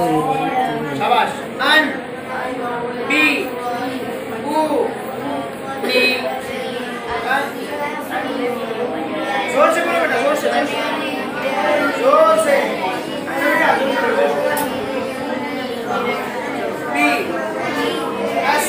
शाबाश। अन बी उ नी। जोर से बोलो बेटा, जोर से, जोर से। बी एस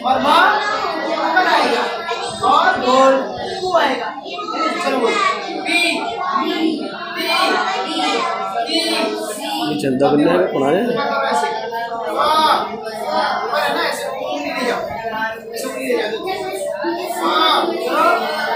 और माँ ऊपर आएगा और गोल टू आएगा। चलो बोल बी चंदा करना है कौन है? हाँ ऊपर है ना, ऐसे ऊपर ले जाओ, ऐसे ऊपर ले जाओ। हाँ चलो